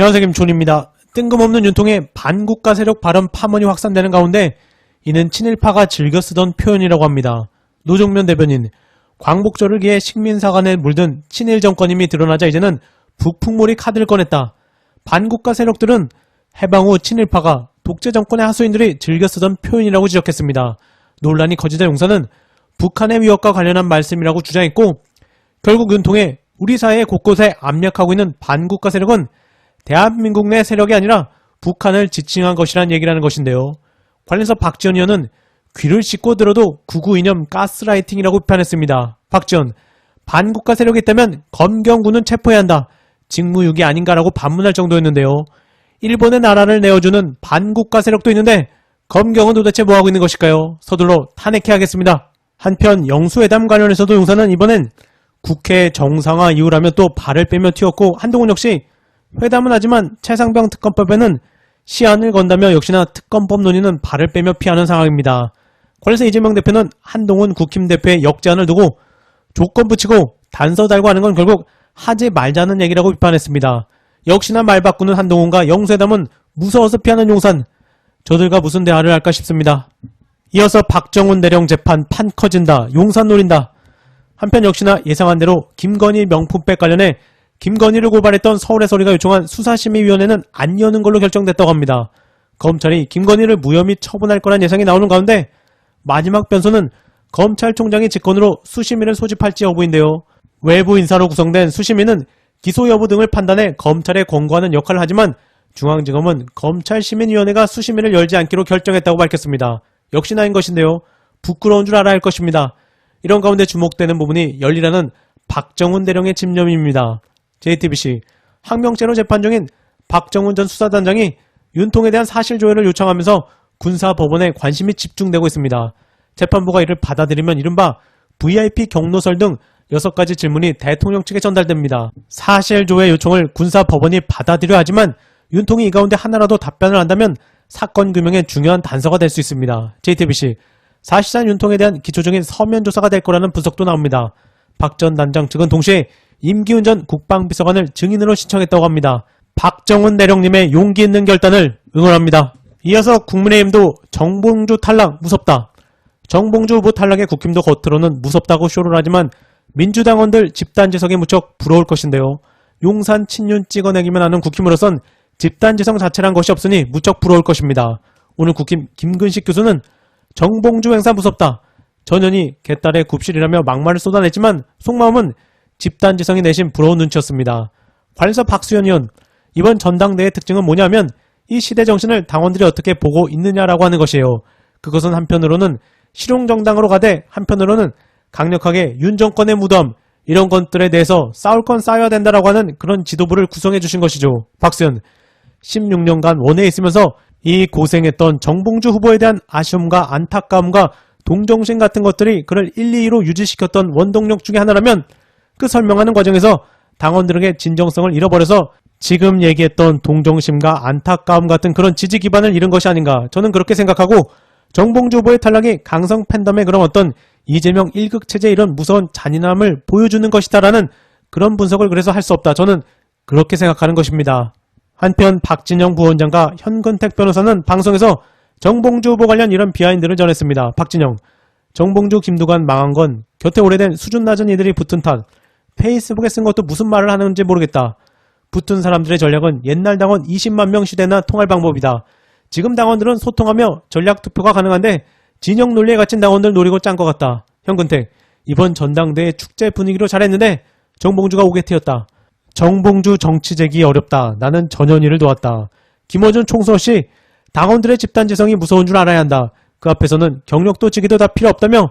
안녕하세요, 김촌입니다. 뜬금없는 윤통의 반국가 세력 발언 파문이 확산되는 가운데 이는 친일파가 즐겨 쓰던 표현이라고 합니다. 노종면 대변인, 광복절을 기해 식민사관에 물든 친일 정권임이 드러나자 이제는 북풍몰이 카드를 꺼냈다. 반국가 세력들은 해방 후 친일파가 독재 정권의 하수인들이 즐겨 쓰던 표현이라고 지적했습니다. 논란이 커지자 용사는 북한의 위협과 관련한 말씀이라고 주장했고, 결국 윤통의 우리 사회 곳곳에 압력하고 있는 반국가 세력은 대한민국 내 세력이 아니라 북한을 지칭한 것이란 얘기라는 것인데요. 관련해서 박지원 의원은 귀를 씻고 들어도 9.9 이념 가스라이팅이라고 비판했습니다. 박지원, 반국가 세력이 있다면 검경군은 체포해야 한다. 직무유기 아닌가라고 반문할 정도였는데요. 일본의 나라를 내어주는 반국가 세력도 있는데 검경은 도대체 뭐하고 있는 것일까요? 서둘러 탄핵해야겠습니다. 한편 영수회담 관련해서도 용사는 이번엔 국회 정상화 이후라며 또 발을 빼며 튀었고, 한동훈 역시 회담은 하지만 최상병 특검법에는 시한을 건다며 역시나 특검법 논의는 발을 빼며 피하는 상황입니다. 그래서 이재명 대표는 한동훈 국힘 대표의 역제안을 두고 조건 붙이고 단서 달고 하는 건 결국 하지 말자는 얘기라고 비판했습니다. 역시나 말 바꾸는 한동훈과 영수회담은 무서워서 피하는 용산, 저들과 무슨 대화를 할까 싶습니다. 이어서 박정훈 대령 재판 판 커진다, 용산 노린다. 한편 역시나 예상한 대로 김건희 명품백 관련해 김건희를 고발했던 서울해서리가 요청한 수사심의위원회는 안 여는 걸로 결정됐다고 합니다. 검찰이 김건희를 무혐의 처분할 거란 예상이 나오는 가운데 마지막 변수는 검찰총장이 직권으로 수심위를 소집할지 여부인데요. 외부 인사로 구성된 수심위는 기소 여부 등을 판단해 검찰에 권고하는 역할을 하지만 중앙지검은 검찰시민위원회가 수심위를 열지 않기로 결정했다고 밝혔습니다. 역시나인 것인데요. 부끄러운 줄 알아야 할 것입니다. 이런 가운데 주목되는 부분이 열리라는 박정훈 대령의 집념입니다. JTBC, 항명죄로 재판 중인 박정훈 전 수사단장이 윤통에 대한 사실조회를 요청하면서 군사법원에 관심이 집중되고 있습니다. 재판부가 이를 받아들이면 이른바 VIP 경로설 등 6가지 질문이 대통령 측에 전달됩니다. 사실조회 요청을 군사법원이 받아들여야 하지만 윤통이 이 가운데 하나라도 답변을 한다면 사건 규명에 중요한 단서가 될 수 있습니다. JTBC, 사실상 윤통에 대한 기초적인 서면 조사가 될 거라는 분석도 나옵니다. 박 전 단장 측은 동시에 임기훈 전 국방비서관을 증인으로 신청했다고 합니다. 박정훈 대령님의 용기 있는 결단을 응원합니다. 이어서 국민의힘도 정봉주 탈락 무섭다. 정봉주 후보 탈락에 국힘도 겉으로는 무섭다고 쇼를 하지만 민주당원들 집단지성에 무척 부러울 것인데요. 용산 친윤 찍어내기만 하는 국힘으로선 집단지성 자체란 것이 없으니 무척 부러울 것입니다. 오늘 국힘 김근식 교수는 정봉주 행사 무섭다. 전현희 개딸의 굽실이라며 막말을 쏟아냈지만 속마음은 집단지성이 내심 부러운 눈치였습니다. 관련해서 박수현 의원, 이번 전당대회 특징은 뭐냐면 이 시대 정신을 당원들이 어떻게 보고 있느냐라고 하는 것이에요. 그것은 한편으로는 실용정당으로 가되 한편으로는 강력하게 윤 정권의 무덤, 이런 것들에 대해서 싸울 건 싸워야 된다라고 하는 그런 지도부를 구성해 주신 것이죠. 박수현, 16년간 원내에 있으면서 이 고생했던 정봉주 후보에 대한 아쉬움과 안타까움과 동정심 같은 것들이 그를 1, 2위로 유지시켰던 원동력 중에 하나라면 그 설명하는 과정에서 당원들에게 진정성을 잃어버려서 지금 얘기했던 동정심과 안타까움 같은 그런 지지 기반을 잃은 것이 아닌가, 저는 그렇게 생각하고 정봉주 후보의 탈락이 강성 팬덤의 그런 어떤 이재명 1극 체제 이런 무서운 잔인함을 보여주는 것이다라는 그런 분석을 그래서 할 수 없다, 저는 그렇게 생각하는 것입니다. 한편 박진영 부원장과 현근택 변호사는 방송에서 정봉주 후보 관련 이런 비하인드를 전했습니다. 박진영, 정봉주 김두관 망한 건 곁에 오래된 수준 낮은 이들이 붙은 탓, 페이스북에 쓴 것도 무슨 말을 하는지 모르겠다. 붙은 사람들의 전략은 옛날 당원 20만 명 시대나 통할 방법이다. 지금 당원들은 소통하며 전략 투표가 가능한데 진영 논리에 갇힌 당원들 노리고 짠 것 같다. 현근택, 이번 전당대회 축제 분위기로 잘했는데 정봉주가 오게 튀었다. 정봉주 정치 재기 어렵다. 나는 전현희를 도왔다. 김어준 총수씨, 당원들의 집단지성이 무서운 줄 알아야 한다. 그 앞에서는 경력도 직위도 다 필요 없다며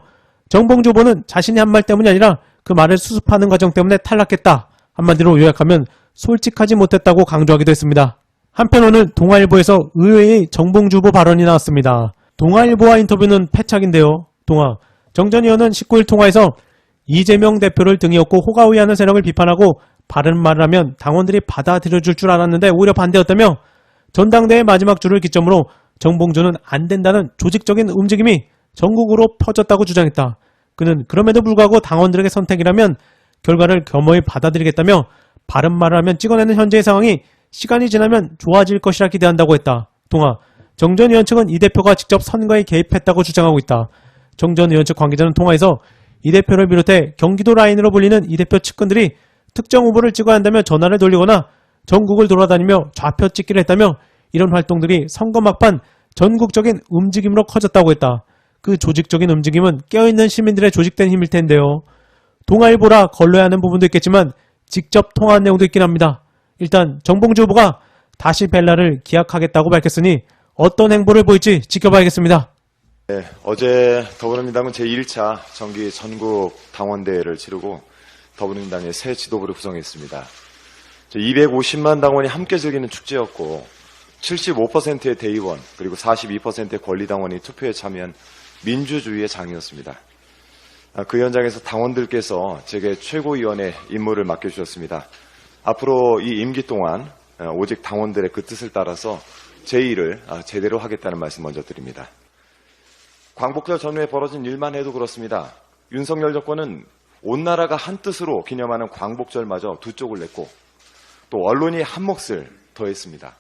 정봉주 후보는 자신이 한 말 때문이 아니라 그 말을 수습하는 과정 때문에 탈락했다. 한마디로 요약하면 솔직하지 못했다고 강조하기도 했습니다. 한편 오늘 동아일보에서 의외의 정봉주 후보 발언이 나왔습니다. 동아일보와 인터뷰는 패착인데요. 동아, 정 전 의원은 19일 통화에서 이재명 대표를 등에 업고 호가호위하는 세력을 비판하고 바른 말을 하면 당원들이 받아들여줄 줄 알았는데 오히려 반대였다며 전당대회 마지막 주를 기점으로 정봉주는 안 된다는 조직적인 움직임이 전국으로 퍼졌다고 주장했다. 그는 그럼에도 불구하고 당원들에게 선택이라면 결과를 겸허히 받아들이겠다며 바른 말을 하면 찍어내는 현재의 상황이 시간이 지나면 좋아질 것이라 기대한다고 했다. 동아, 정 전 의원 측은 이 대표가 직접 선거에 개입했다고 주장하고 있다. 정 전 의원 측 관계자는 통화에서 이 대표를 비롯해 경기도 라인으로 불리는 이 대표 측근들이 특정 후보를 찍어야 한다며 전화를 돌리거나 전국을 돌아다니며 좌표 찍기를 했다며 이런 활동들이 선거 막판 전국적인 움직임으로 커졌다고 했다. 그 조직적인 움직임은 깨어있는 시민들의 조직된 힘일 텐데요. 동아일보라 걸러야 하는 부분도 있겠지만 직접 통화한 내용도 있긴 합니다. 일단 정봉주 후보가 다시 벨라를 기약하겠다고 밝혔으니 어떤 행보를 보일지 지켜봐야겠습니다. 네, 어제 더불어민주당은 제1차 정기 전국 당원대회를 치르고 더불어민주당의 새 지도부를 구성했습니다. 250만 당원이 함께 즐기는 축제였고 75%의 대의원 그리고 42%의 권리당원이 투표에 참여한 민주주의의 장이었습니다. 그 현장에서 당원들께서 제게 최고위원의 임무를 맡겨주셨습니다. 앞으로 이 임기 동안 오직 당원들의 그 뜻을 따라서 제 일을 제대로 하겠다는 말씀 먼저 드립니다. 광복절 전후에 벌어진 일만 해도 그렇습니다. 윤석열 정권은 온 나라가 한 뜻으로 기념하는 광복절마저 두 쪽을 냈고 또 언론이 한 몫을 더했습니다.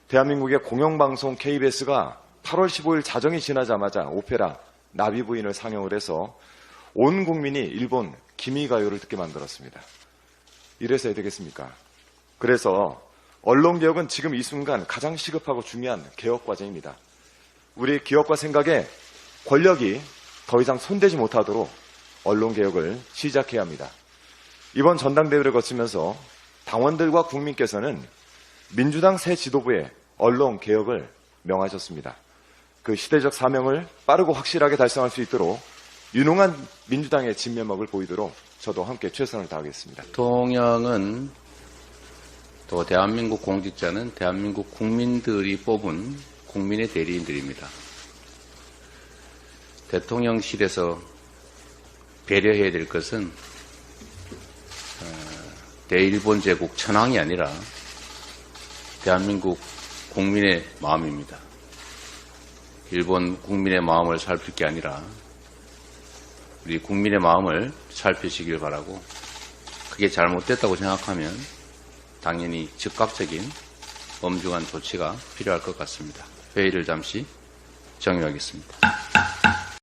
대한민국의 공영방송 KBS가 8월 15일 자정이 지나자마자 오페라 나비부인을 상영을 해서 온 국민이 일본 기미가요를 듣게 만들었습니다. 이래서 해야 되겠습니까? 그래서 언론개혁은 지금 이 순간 가장 시급하고 중요한 개혁 과제입니다. 우리 기업과 생각에 권력이 더 이상 손대지 못하도록 언론개혁을 시작해야 합니다. 이번 전당대회를 거치면서 당원들과 국민께서는 민주당 새 지도부의 언론개혁을 명하셨습니다. 그 시대적 사명을 빠르고 확실하게 달성할 수 있도록 유능한 민주당의 진면목을 보이도록 저도 함께 최선을 다하겠습니다. 대통령은 또 대한민국 공직자는 대한민국 국민들이 뽑은 국민의 대리인들입니다. 대통령실에서 배려해야 될 것은 대일본 제국 천황이 아니라 대한민국 국민의 마음입니다. 일본 국민의 마음을 살필 게 아니라 우리 국민의 마음을 살피시길 바라고, 그게 잘못됐다고 생각하면 당연히 즉각적인 엄중한 조치가 필요할 것 같습니다. 회의를 잠시 정의하겠습니다.